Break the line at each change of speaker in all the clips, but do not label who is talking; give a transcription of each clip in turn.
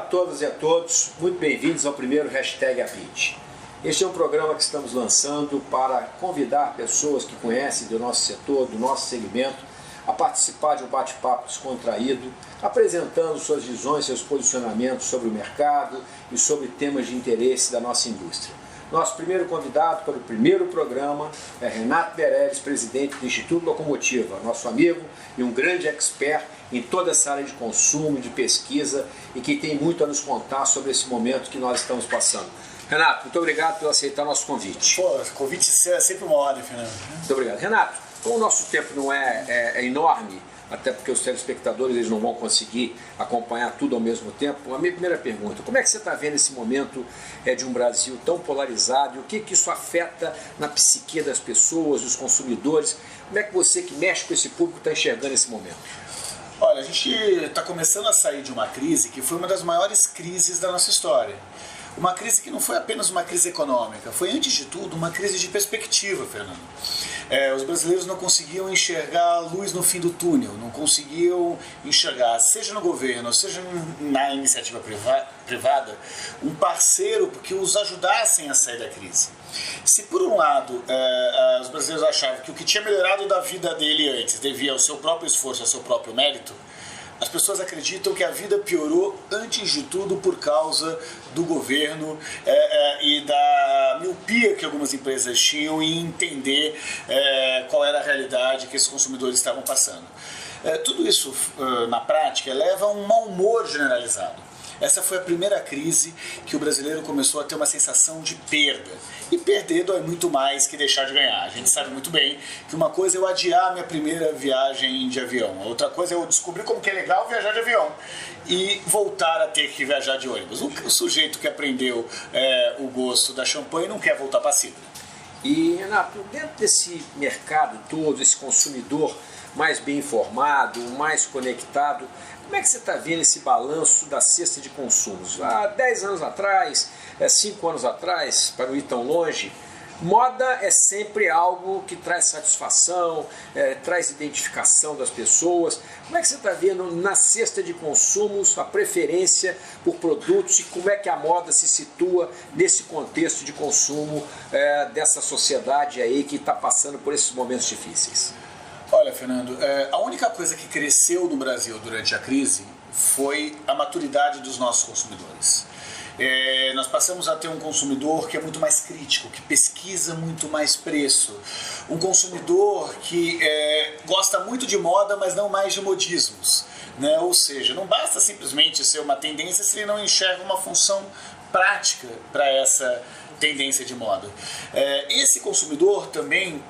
todas e a todos, muito bem-vindos ao primeiro Hashtag A20. Este é um programa que estamos lançando para convidar pessoas que conhecem do nosso setor, do nosso segmento, a participar de um bate-papo descontraído, apresentando suas visões, seus posicionamentos sobre o mercado e sobre temas de interesse da nossa indústria. Nosso primeiro convidado para o primeiro programa é Renato Beirelles, presidente do Instituto Locomotiva, nosso amigo e um grande expert em toda essa área de consumo, de pesquisa e que tem muito a nos contar sobre esse momento que nós estamos passando. Renato, muito obrigado por aceitar nosso convite.
Pô, convite é sempre uma ordem, Fernando.
Muito obrigado. Renato, como o nosso tempo não é enorme, até porque os telespectadores eles não vão conseguir acompanhar tudo ao mesmo tempo, a minha primeira pergunta, como é que você está vendo esse momento de um Brasil tão polarizado e o que isso afeta na psique das pessoas, dos consumidores? Como é que você que mexe com esse público está enxergando esse momento?
Olha, a gente está começando a sair de uma crise que foi uma das maiores crises da nossa história. Uma crise que não foi apenas uma crise econômica, foi antes de tudo uma crise de perspectiva, Fernando. Os brasileiros não conseguiam enxergar a luz no fim do túnel, não conseguiam enxergar, seja no governo, seja na iniciativa privada, um parceiro que os ajudassem a sair da crise. Se por um lado os brasileiros achavam que o que tinha melhorado da vida dele antes devia ao seu próprio esforço, ao seu próprio mérito, as pessoas acreditam que a vida piorou antes de tudo por causa do governo e da miopia que algumas empresas tinham em entender qual era a realidade que esses consumidores estavam passando. Tudo isso, na prática, leva a um mau humor generalizado. Essa foi a primeira crise que o brasileiro começou a ter uma sensação de perda. E perder dói muito mais que deixar de ganhar. A gente sabe muito bem que uma coisa é eu adiar minha primeira viagem de avião. A outra coisa é eu descobrir como que é legal viajar de avião e voltar a ter que viajar de ônibus. O sujeito que aprendeu o gosto da champanhe não quer voltar para a cidra.
E, Renato, dentro desse mercado todo, esse consumidor mais bem informado, mais conectado, como é que você está vendo esse balanço da cesta de consumos? Há 10 anos atrás, 5 anos atrás, para não ir tão longe, moda é sempre algo que traz satisfação, traz identificação das pessoas. Como é que você está vendo na cesta de consumos a preferência por produtos e como é que a moda se situa nesse contexto de consumo dessa sociedade aí que está passando por esses momentos difíceis?
Olha, Fernando, a única coisa que cresceu no Brasil durante a crise foi a maturidade dos nossos consumidores. Nós passamos a ter um consumidor que é muito mais crítico, que pesquisa muito mais preço. Um consumidor que gosta muito de moda, mas não mais de modismos. Né? Ou seja, não basta simplesmente ser uma tendência se ele não enxerga uma função prática para essa tendência de moda. Esse consumidor também,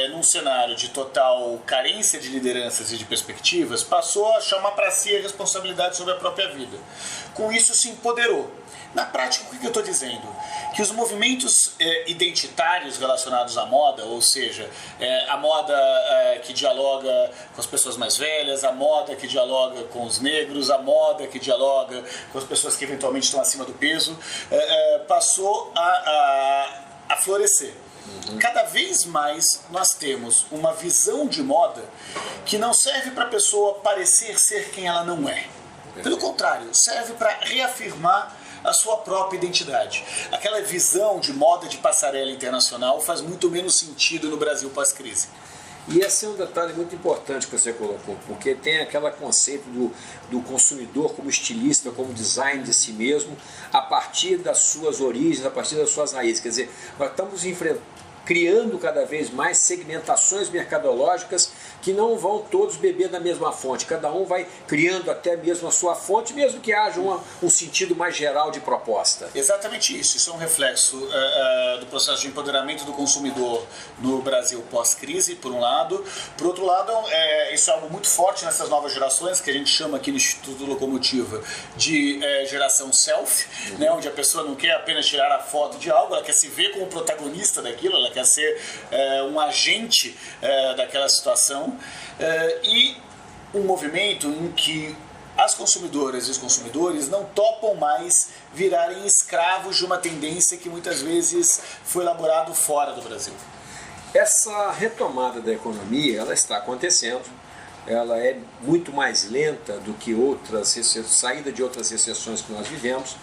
num cenário de total carência de lideranças e de perspectivas, passou a chamar para si a responsabilidade sobre a própria vida. Com isso se empoderou. Na prática, o que eu estou dizendo? Que os movimentos identitários relacionados à moda, ou seja, a moda que dialoga com as pessoas mais velhas, a moda que dialoga com os negros, a moda que dialoga com as pessoas que eventualmente estão acima do peso, passou a florescer. Cada vez mais nós temos uma visão de moda que não serve para a pessoa parecer ser quem ela não é. Pelo contrário, serve para reafirmar a sua própria identidade. Aquela visão de moda de passarela internacional faz muito menos sentido no Brasil pós-crise.
E esse é um detalhe muito importante que você colocou, porque tem aquele conceito do consumidor como estilista, como design de si mesmo, a partir das suas origens, a partir das suas raízes. Quer dizer, nós estamos criando cada vez mais segmentações mercadológicas que não vão todos beber da mesma fonte. Cada um vai criando até mesmo a sua fonte, mesmo que haja um sentido mais geral de proposta.
Exatamente isso. Isso é um reflexo do processo de empoderamento do consumidor no Brasil pós-crise, por um lado. Por outro lado, isso é algo muito forte nessas novas gerações, que a gente chama aqui no Instituto Locomotiva de geração selfie, né, onde a pessoa não quer apenas tirar a foto de algo, ela quer se ver como protagonista daquilo, ela quer ser um agente daquela situação. E um movimento em que as consumidoras e os consumidores não topam mais virarem escravos de uma tendência que muitas vezes foi elaborado fora do Brasil.
Essa retomada da economia ela está acontecendo ela é muito mais lenta do que saída de outras recessões que nós vivemos.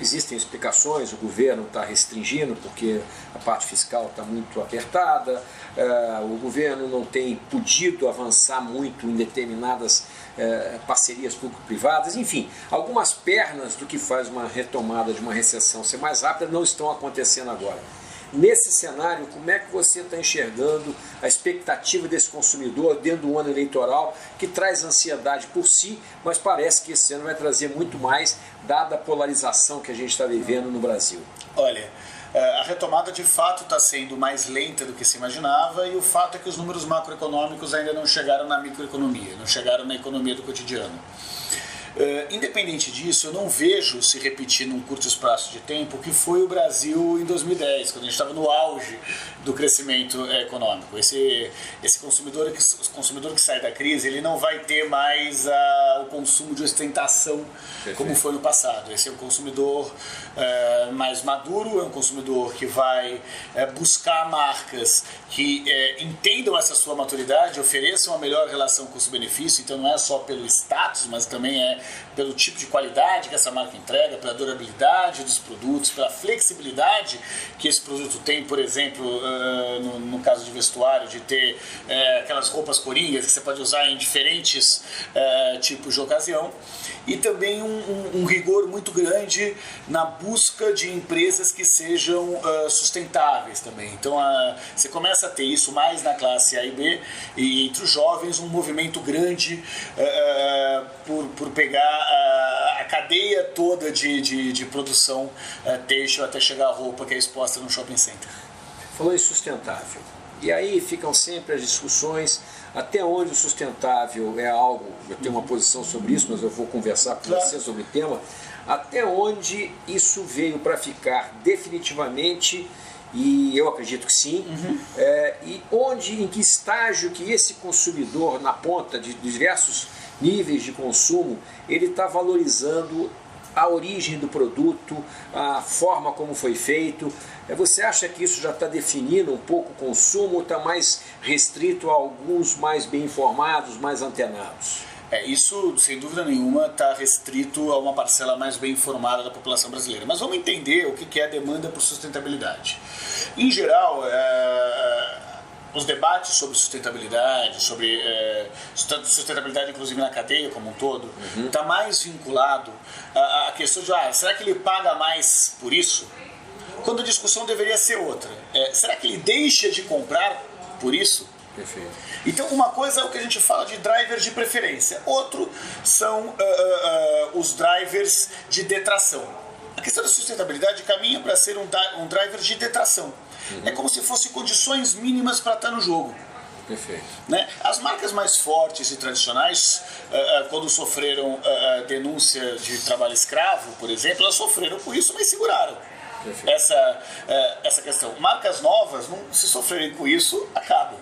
Existem explicações, o governo está restringindo porque a parte fiscal está muito apertada, o governo não tem podido avançar muito em determinadas parcerias público-privadas, enfim, algumas pernas do que faz uma retomada de uma recessão ser mais rápida não estão acontecendo agora. Nesse cenário, como é que você está enxergando a expectativa desse consumidor dentro do ano eleitoral, que traz ansiedade por si, mas parece que esse ano vai trazer muito mais, dada a polarização que a gente está vivendo no Brasil?
Olha, a retomada de fato está sendo mais lenta do que se imaginava, e o fato é que os números macroeconômicos ainda não chegaram na microeconomia, não chegaram na economia do cotidiano. Independente disso, eu não vejo se repetir num curto espaço de tempo o que foi o Brasil em 2010, quando a gente estava no auge do crescimento econômico. Esse consumidor que sai da crise, ele não vai ter mais o consumo de ostentação. Perfeito. Como foi no passado. Esse é um consumidor mais maduro, é um consumidor que vai buscar marcas que entendam essa sua maturidade, ofereçam uma melhor relação custo-benefício, então não é só pelo status, mas também pelo tipo de qualidade que essa marca entrega, pela durabilidade dos produtos, pela flexibilidade que esse produto tem, por exemplo, no caso de vestuário, de ter aquelas roupas coringas que você pode usar em diferentes tipos de ocasião, e também um rigor muito grande na busca de empresas que sejam sustentáveis também. Então você começa a ter isso mais na classe A e B, e entre os jovens um movimento grande por pegar a cadeia toda de produção têxtil até chegar à roupa que é exposta no shopping center.
Falou em sustentável. E aí ficam sempre as discussões até onde o sustentável é algo, eu tenho uma posição sobre isso, mas eu vou conversar com você sobre o tema, até onde isso veio para ficar definitivamente, e eu acredito que sim, e em que estágio que esse consumidor na ponta de diversos níveis de consumo, ele está valorizando a origem do produto, a forma como foi feito. Você acha que isso já está definindo um pouco o consumo, ou está mais restrito a alguns mais bem informados, mais antenados?
Isso, sem dúvida nenhuma, está restrito a uma parcela mais bem informada da população brasileira. Mas vamos entender o que é a demanda por sustentabilidade. Em geral, os debates sobre sustentabilidade, sobre sustentabilidade inclusive na cadeia como um todo, está mais vinculado à questão de será que ele paga mais por isso? Quando a discussão deveria ser outra. Será que ele deixa de comprar por isso?
Perfeito.
Então, uma coisa é o que a gente fala de drivers de preferência, outro são os drivers de detração. A questão da sustentabilidade caminha para ser um driver de detração. É como se fossem condições mínimas para estar no jogo.
Perfeito.
Né? As marcas mais fortes e tradicionais, quando sofreram denúncia de trabalho escravo, por exemplo, elas sofreram por isso, mas seguraram essa questão. Marcas novas, se sofrerem com isso, acabam.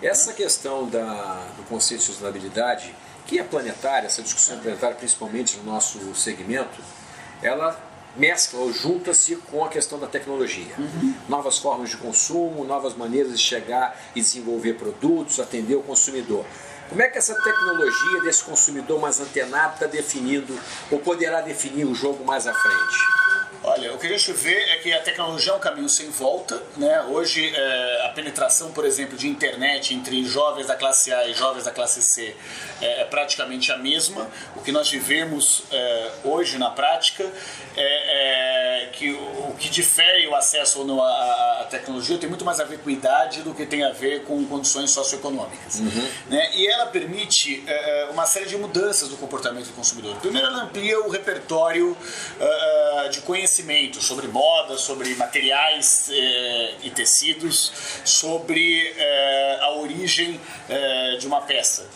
Essa questão do conceito de sustentabilidade, que é planetária, essa discussão planetária, principalmente no nosso segmento, ela mescla ou junta-se com a questão da tecnologia. Novas formas de consumo, novas maneiras de chegar e desenvolver produtos, atender o consumidor. Como é que essa tecnologia desse consumidor mais antenado está definindo, ou poderá definir o jogo mais à frente?
Olha, o que a gente vê é que a tecnologia é um caminho sem volta, né? Hoje a penetração, por exemplo, de internet entre jovens da classe A e jovens da classe C é praticamente a mesma. O que nós vivemos hoje na prática é que o que difere o acesso ou não à tecnologia tem muito mais a ver com idade do que tem a ver com condições socioeconômicas. Né? E ela permite uma série de mudanças do comportamento do consumidor. Primeiro, ela amplia o repertório de conhecimento sobre moda, sobre materiais e tecidos, sobre a origem de uma peça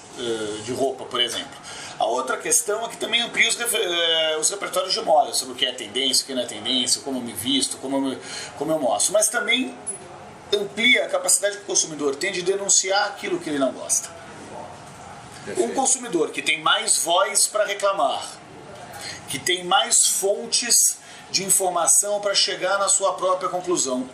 de roupa, por exemplo. A outra questão é que também amplia os repertórios de moda, sobre o que é tendência, o que não é tendência, como eu me visto, como eu mostro. Mas também amplia a capacidade que o consumidor tem de denunciar aquilo que ele não gosta. Perfeito. Um consumidor que tem mais voz para reclamar, que tem mais fontes de informação para chegar na sua própria conclusão,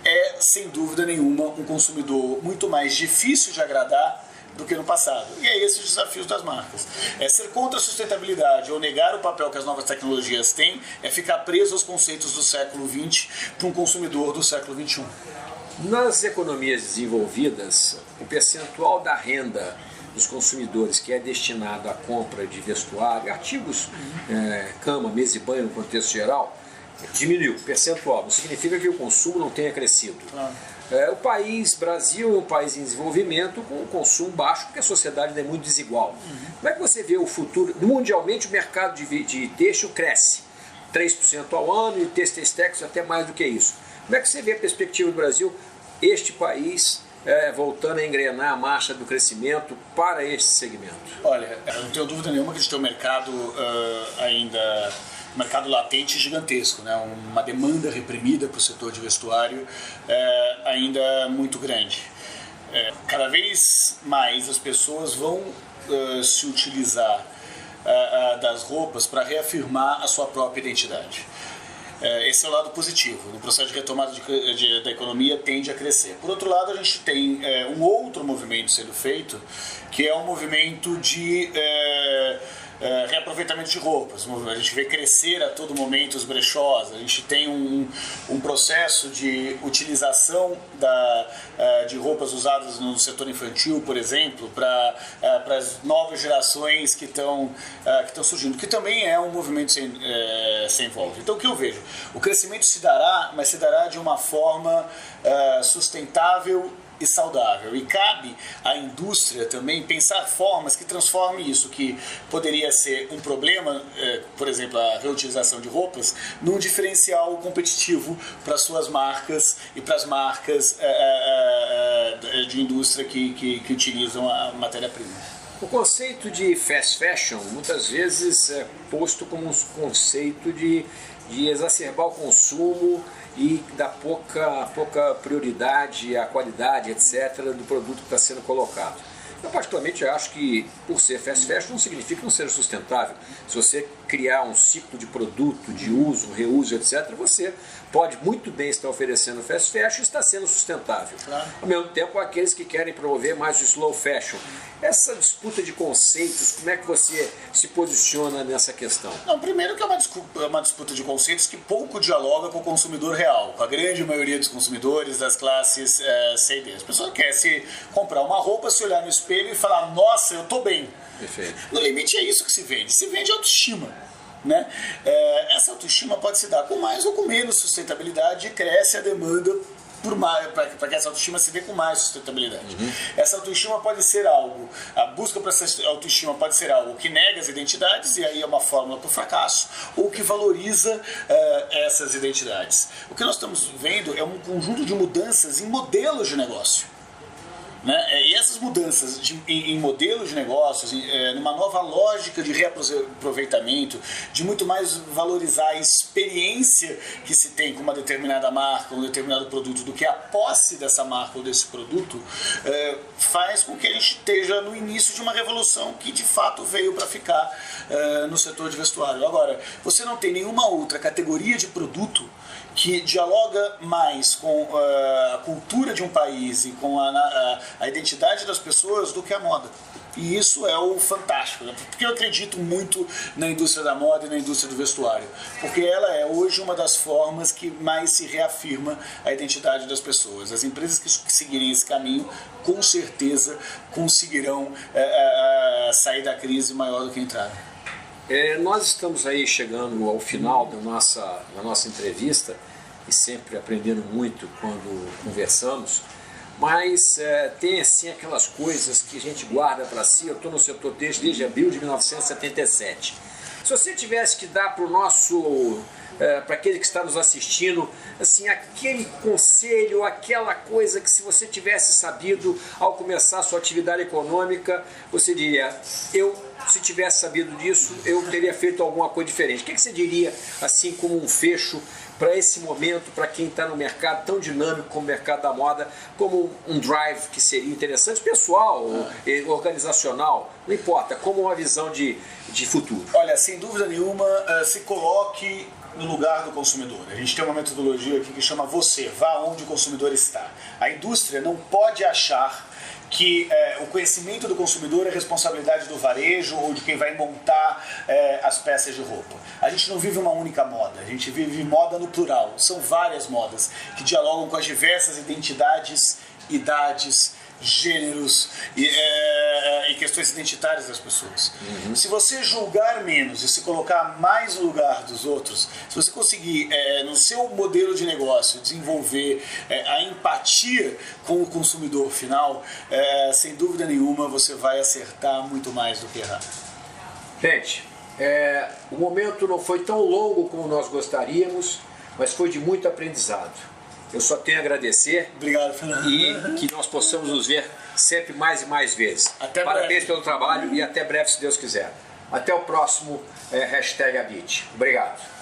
é, sem dúvida nenhuma, um consumidor muito mais difícil de agradar do que no passado. E é esse o desafio das marcas. É ser contra a sustentabilidade ou negar o papel que as novas tecnologias têm, é ficar preso aos conceitos do século XX para um consumidor do século XXI.
Nas economias desenvolvidas, o percentual da renda dos consumidores que é destinado à compra de vestuário, artigos, cama, mesa e banho no contexto geral, diminuiu, percentual. Não significa que o consumo não tenha crescido. O país, Brasil, é um país em desenvolvimento com um consumo baixo, porque a sociedade é muito desigual. Como é que você vê o futuro? Mundialmente, o mercado de têxtil cresce 3% ao ano e têxteis técnicos até mais do que isso. Como é que você vê a perspectiva do Brasil, este país, voltando a engrenar a marcha do crescimento para este segmento?
Olha, eu não tenho dúvida nenhuma que a gente tem um mercado ainda... mercado latente gigantesco, né? Uma demanda reprimida para o setor de vestuário ainda muito grande. Cada vez mais as pessoas vão se utilizar das roupas para reafirmar a sua própria identidade. Esse é o lado positivo. No processo de retomada da economia tende a crescer. Por outro lado, a gente tem um outro movimento sendo feito, que é um movimento de reaproveitamento de roupas. A gente vê crescer a todo momento os brechós, a gente tem um processo de utilização de roupas usadas no setor infantil, por exemplo, para as novas gerações que estão surgindo, que também é um movimento sem volta. Então o que eu vejo? O crescimento se dará, mas se dará de uma forma sustentável e saudável. E cabe à indústria também pensar formas que transformem isso, que poderia ser um problema, por exemplo, a reutilização de roupas, num diferencial competitivo para suas marcas e para as marcas de indústria que utilizam a matéria-prima.
O conceito de fast fashion muitas vezes é posto como um conceito de exacerbar o consumo e dar pouca prioridade à qualidade, etc., do produto que está sendo colocado. Eu particularmente acho que, por ser fast fashion, não significa não ser sustentável. Se você criar um ciclo de produto, de uso, reuso, etc., você pode muito bem estar oferecendo fast fashion e está sendo sustentável. Claro. Ao mesmo tempo, aqueles que querem promover mais o slow fashion. Essa disputa de conceitos, como é que você se posiciona nessa questão?
Não, primeiro que é uma disputa de conceitos que pouco dialoga com o consumidor real, com a grande maioria dos consumidores das classes C e D. As pessoas querem se comprar uma roupa, se olhar no espelho e falar, nossa, eu estou bem.
Perfeito.
No limite é isso que se vende autoestima. Né? Essa autoestima pode se dar com mais ou com menos sustentabilidade e cresce a demanda para que essa autoestima se dê com mais sustentabilidade. Essa autoestima pode ser algo, a busca por essa autoestima pode ser algo que nega as identidades, e aí é uma fórmula para o fracasso, ou que valoriza essas identidades. O que nós estamos vendo é um conjunto de mudanças em modelos de negócio. Né? E essas mudanças em modelos de negócios, numa nova lógica de reaproveitamento, de muito mais valorizar a experiência que se tem com uma determinada marca, um determinado produto, do que a posse dessa marca ou desse produto, faz com que a gente esteja no início de uma revolução que de fato veio para ficar no setor de vestuário. Agora, você não tem nenhuma outra categoria de produto que dialoga mais com a cultura de um país e com a identidade das pessoas do que a moda. E isso é o fantástico, né? Porque eu acredito muito na indústria da moda e na indústria do vestuário, porque ela é hoje uma das formas que mais se reafirma a identidade das pessoas. As empresas que seguirem esse caminho, com certeza, conseguirão sair da crise maior do que entraram.
Nós estamos aí chegando ao final da nossa entrevista e sempre aprendendo muito quando conversamos, mas tem assim aquelas coisas que a gente guarda para si. Eu estou no setor têxtil desde abril de 1977. Se você tivesse que dar para o nosso... para aquele que está nos assistindo, assim, aquele conselho, aquela coisa que se você tivesse sabido ao começar a sua atividade econômica, você diria, se tivesse sabido disso, eu teria feito alguma coisa diferente. O que você diria, assim, como um fecho para esse momento, para quem está no mercado tão dinâmico como o mercado da moda, como um drive que seria interessante, pessoal, organizacional, não importa, como uma visão de futuro?
Olha, sem dúvida nenhuma, se coloque no lugar do consumidor. A gente tem uma metodologia aqui que chama você, vá onde o consumidor está. A indústria não pode achar que o conhecimento do consumidor é responsabilidade do varejo ou de quem vai montar as peças de roupa. A gente não vive uma única moda, a gente vive moda no plural. São várias modas que dialogam com as diversas identidades, idades, gêneros e questões identitárias das pessoas. Se você julgar menos e se colocar mais no lugar dos outros, se você conseguir no seu modelo de negócio desenvolver a empatia com o consumidor final, sem dúvida nenhuma você vai acertar muito mais do que errar.
Gente, o momento não foi tão longo como nós gostaríamos, mas foi de muito aprendizado. Eu só tenho a agradecer.
Obrigado, Fernando.
E que nós possamos nos ver sempre mais e mais vezes.
Até
Parabéns
breve.
pelo trabalho e até breve, se Deus quiser. Até o próximo #Abit. Obrigado.